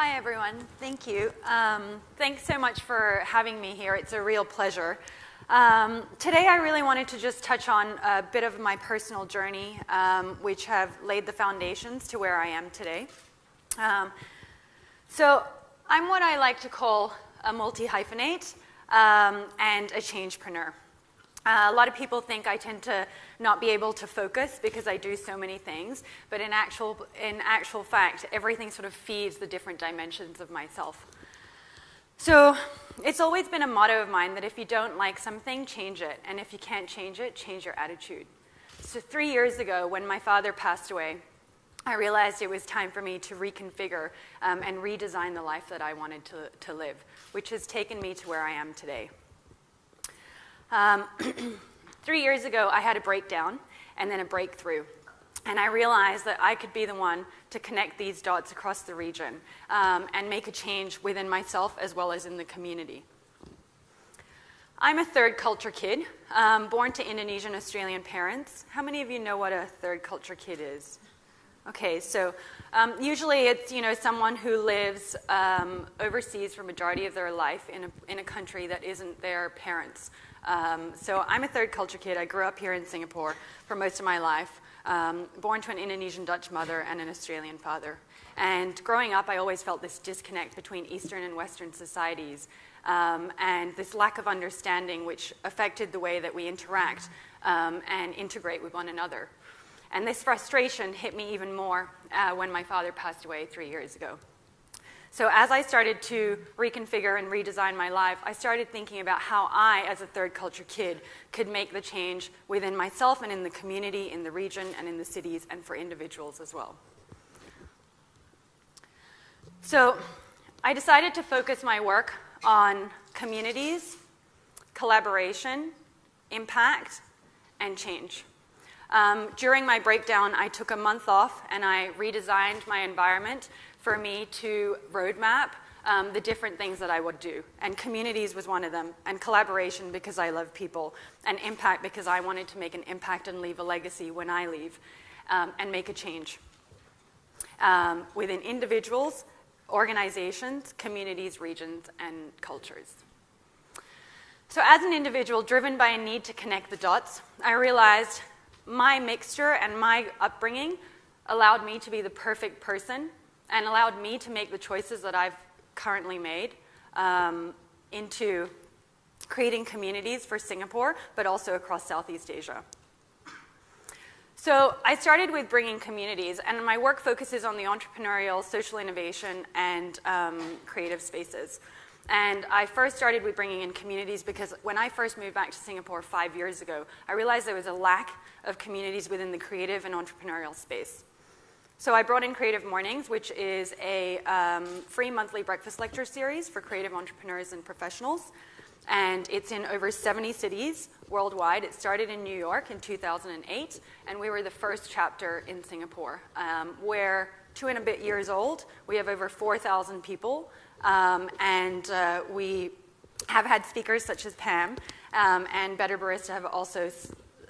Hi, everyone. Thank you. Thanks so much for having me here. It's a real pleasure. Today, I really wanted to just touch on a bit of my personal journey, which have laid the foundations to where I am today. So I'm what I like to call a multi-hyphenate and a changepreneur. A lot of people think I tend to not be able to focus because I do so many things, but in actual fact, everything sort of feeds the different dimensions of myself. So it's always been a motto of mine that if you don't like something, change it, and if you can't change it, change your attitude. So 3 years ago, when my father passed away, I realized it was time for me to reconfigure and redesign the life that I wanted to live, which has taken me to where I am today. 3 years ago, I had a breakdown and then a breakthrough. And I realized that I could be the one to connect these dots across the region and make a change within myself as well as in the community. I'm a third culture kid, born to Indonesian Australian parents. How many of you know what a third culture kid is? Okay, so usually it's someone who lives overseas for the majority of their life in a country that isn't their parents'. So I'm a third culture kid. I grew up here in Singapore for most of my life, born to an Indonesian Dutch mother and an Australian father. And growing up, I always felt this disconnect between Eastern and Western societies and this lack of understanding which affected the way that we interact and integrate with one another. And this frustration hit me even more when my father passed away 3 years ago. So as I started to reconfigure and redesign my life, I started thinking about how I, as a third culture kid, could make the change within myself and in the community, in the region, and in the cities, and for individuals as well. So I decided to focus my work on communities, collaboration, impact, and change. During my breakdown, I took a month off and I redesigned my environment for me to roadmap the different things that I would do. And communities was one of them, and collaboration because I love people, and impact because I wanted to make an impact and leave a legacy when I leave, and make a change within individuals, organizations, communities, regions, and cultures. So as an individual driven by a need to connect the dots, I realized my mixture and my upbringing allowed me to be the perfect person and allowed me to make the choices that I've currently made into creating communities for Singapore, but also across Southeast Asia. So I started with bringing communities, and my work focuses on the entrepreneurial, social innovation, and creative spaces. And I first started with bringing in communities because when I first moved back to Singapore 5 years ago, I realized there was a lack of communities within the creative and entrepreneurial space. So I brought in Creative Mornings, which is a free monthly breakfast lecture series for creative entrepreneurs and professionals. And it's in over 70 cities worldwide. It started in New York in 2008, and we were the first chapter in Singapore. We're 2 and a bit years old. We have over 4,000 people. And we have had speakers such as Pam and Better Barista have also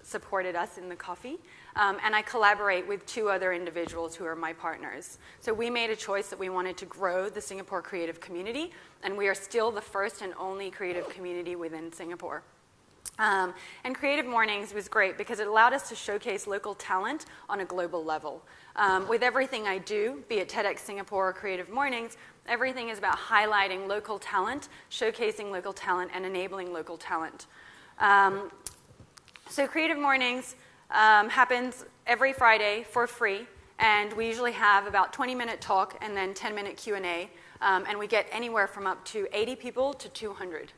supported us in the coffee. And I collaborate with 2 other individuals who are my partners. So we made a choice that we wanted to grow the Singapore creative community, and we are still the first and only creative community within Singapore. And Creative Mornings was great because it allowed us to showcase local talent on a global level. With everything I do, be it TEDx Singapore or Creative Mornings, everything is about highlighting local talent, showcasing local talent, and enabling local talent. So Creative Mornings happens every Friday for free, and we usually have about 20-minute talk and then 10-minute Q&A, and we get anywhere from up to 80 people to 200.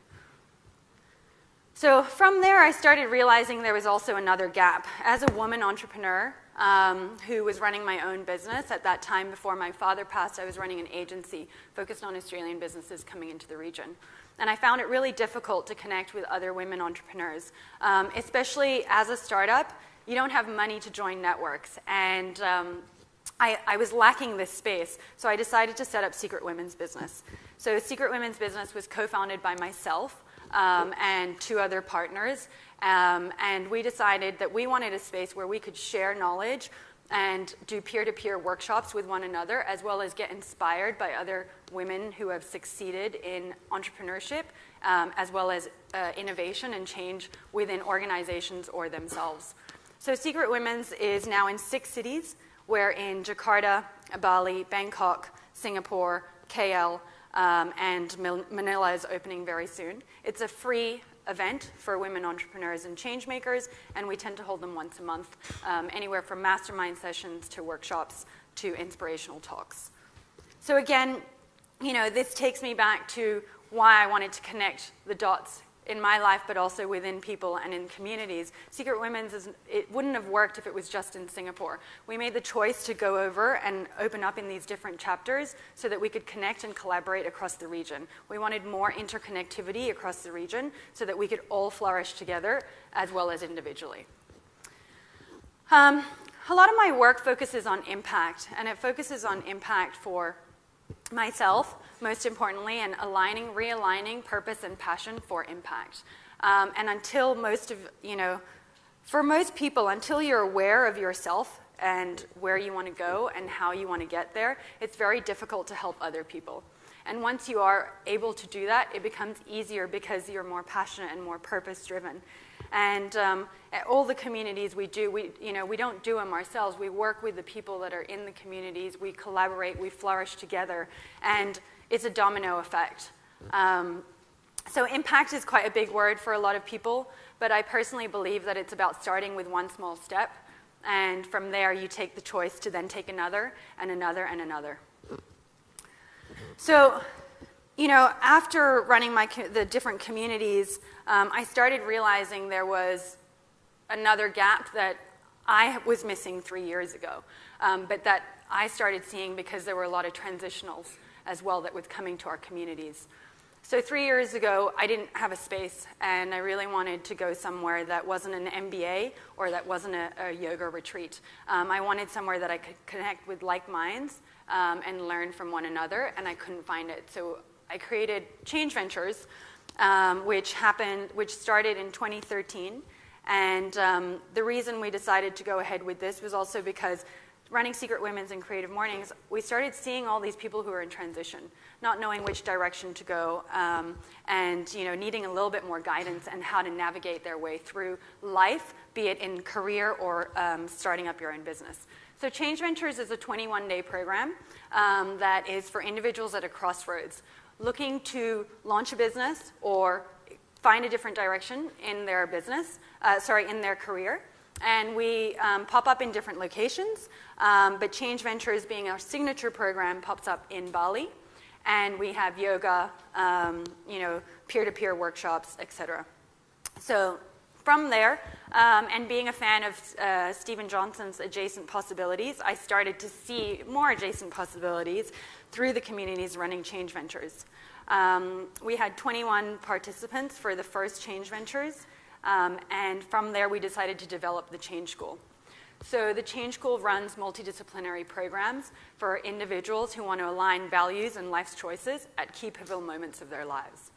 So from there, I started realizing there was also another gap. As a woman entrepreneur who was running my own business at that time before my father passed, I was running an agency focused on Australian businesses coming into the region. And I found it really difficult to connect with other women entrepreneurs, especially as a startup. You don't have money to join networks, and I was lacking this space, so I decided to set up Secret Women's Business. So Secret Women's Business was co-founded by myself and 2 other partners, and we decided that we wanted a space where we could share knowledge and do peer-to-peer workshops with one another, as well as get inspired by other women who have succeeded in entrepreneurship, as well as innovation and change within organizations or themselves. So Secret Women's is now in 6 cities. We're in Jakarta, Bali, Bangkok, Singapore, KL, and Manila is opening very soon. It's a free event for women entrepreneurs and change makers, and we tend to hold them once a month, anywhere from mastermind sessions to workshops to inspirational talks. So again, this takes me back to why I wanted to connect the dots in my life, but also within people and in communities. Secret Women's, it wouldn't have worked if it was just in Singapore. We made the choice to go over and open up in these different chapters so that we could connect and collaborate across the region. We wanted more interconnectivity across the region so that we could all flourish together as well as individually. A lot of my work focuses on impact, and it focuses on impact for myself, most importantly, and realigning purpose and passion for impact. And until for most people, until you're aware of yourself and where you want to go and how you want to get there, it's very difficult to help other people. And once you are able to do that, it becomes easier because you're more passionate and more purpose-driven. And at all the communities we do, we don't do them ourselves. We work with the people that are in the communities. We collaborate. We flourish together. And it's a domino effect. So impact is quite a big word for a lot of people, but I personally believe that it's about starting with one small step. And from there, you take the choice to then take another and another and another. So, after running the different communities, I started realizing there was another gap that I was missing 3 years ago, but that I started seeing because there were a lot of transitionals as well that was coming to our communities. So 3 years ago, I didn't have a space, and I really wanted to go somewhere that wasn't an MBA or that wasn't a yoga retreat. I wanted somewhere that I could connect with like minds and learn from one another, and I couldn't find it. So I created Change Ventures, which started in 2013. And the reason we decided to go ahead with this was also because running Secret Women's and Creative Mornings, we started seeing all these people who were in transition, not knowing which direction to go, and needing a little bit more guidance and how to navigate their way through life, be it in career or starting up your own business. So Change Ventures is a 21-day program that is for individuals at a crossroads, looking to launch a business or find a different direction in their business, in their career. And we pop up in different locations, but Change Ventures, being our signature program, pops up in Bali. And we have yoga, peer-to-peer workshops, etc. So from there, and being a fan of Stephen Johnson's Adjacent Possibilities, I started to see more adjacent possibilities through the communities running Change Ventures. We had 21 participants for the first Change Ventures, and from there we decided to develop the Change School. So the Change School runs multidisciplinary programs for individuals who want to align values and life's choices at key pivotal moments of their lives.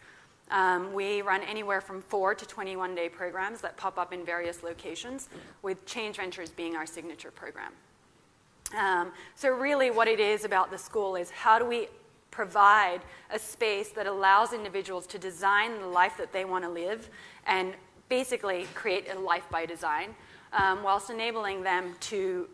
We run anywhere from 4 to 21-day programs that pop up in various locations, with Change Ventures being our signature program. So really what it is about the school is how do we provide a space that allows individuals to design the life that they want to live and basically create a life by design, whilst enabling them to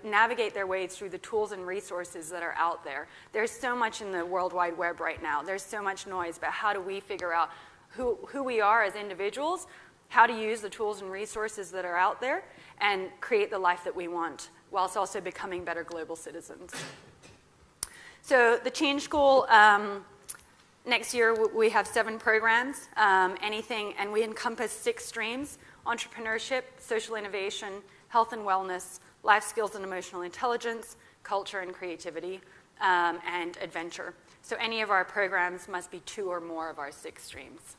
navigate their way through the tools and resources that are out there. There's so much in the World Wide Web right now. There's so much noise, but how do we figure out who we are as individuals, how to use the tools and resources that are out there, and create the life that we want, whilst also becoming better global citizens. So the Change School, next year we have 7 programs, and we encompass 6 streams: entrepreneurship, social innovation, health and wellness, life skills and emotional intelligence, culture and creativity, and adventure. So any of our programs must be 2 or more of our 6 streams.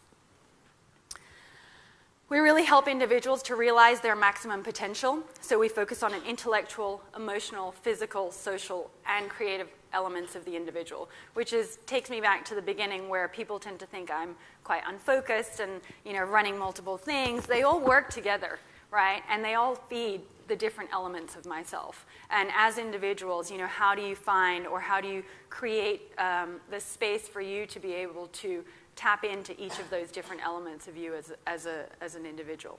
We really help individuals to realize their maximum potential. So we focus on an intellectual, emotional, physical, social, and creative elements of the individual, which takes me back to the beginning where people tend to think I'm quite unfocused and running multiple things. They all work together. right? And they all feed the different elements of myself. And as individuals, how do you find or how do you create the space for you to be able to tap into each of those different elements of you as an individual?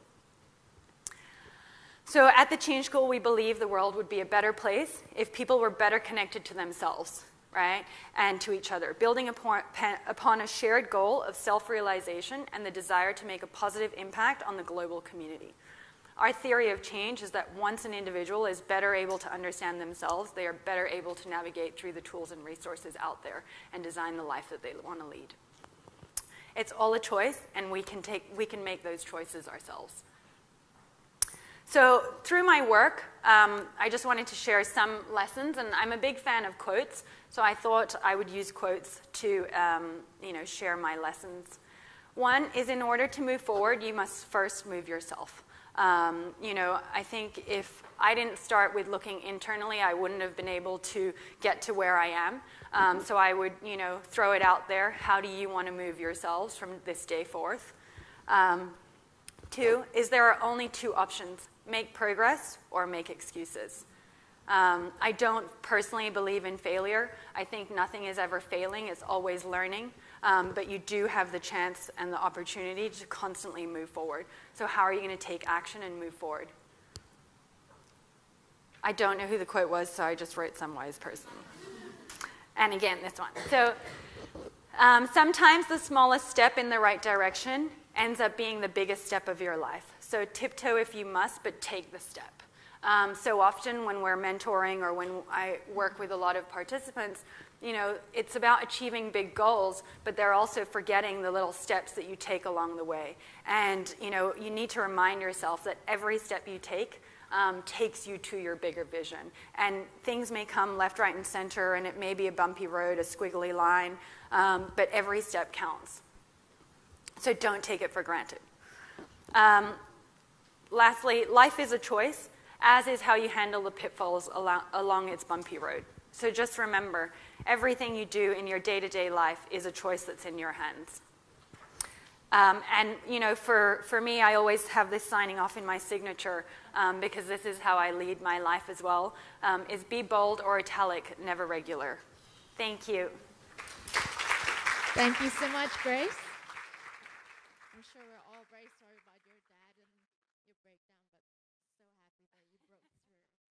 So at the Change School, we believe the world would be a better place if people were better connected to themselves, right, and to each other, building upon a shared goal of self-realization and the desire to make a positive impact on the global community. Our theory of change is that once an individual is better able to understand themselves, they are better able to navigate through the tools and resources out there and design the life that they want to lead. It's all a choice, and we can make those choices ourselves. So through my work, I just wanted to share some lessons, and I'm a big fan of quotes, so I thought I would use quotes to share my lessons. One is, in order to move forward, you must first move yourself. I think if I didn't start with looking internally, I wouldn't have been able to get to where I am. So I would, throw it out there. How do you want to move yourselves from this day forth? Two is, there are only two options: make progress or make excuses. I don't personally believe in failure. I think nothing is ever failing. It's always learning. But you do have the chance and the opportunity to constantly move forward. So how are you going to take action and move forward? I don't know who the quote was, so I just wrote some wise person. And again, this one. So sometimes the smallest step in the right direction ends up being the biggest step of your life. So tiptoe if you must, but take the step. So often when we're mentoring or when I work with a lot of participants, it's about achieving big goals, but they're also forgetting the little steps that you take along the way. And, you need to remind yourself that every step you take takes you to your bigger vision. And things may come left, right, and center, and it may be a bumpy road, a squiggly line, but every step counts. So don't take it for granted. Lastly, life is a choice, as is how you handle the pitfalls along its bumpy road. So just remember, everything you do in your day-to-day life is a choice that's in your hands. And, for me, I always have this signing off in my signature, because this is how I lead my life as well, is be bold or italic, never regular. Thank you. Thank you so much, Grace.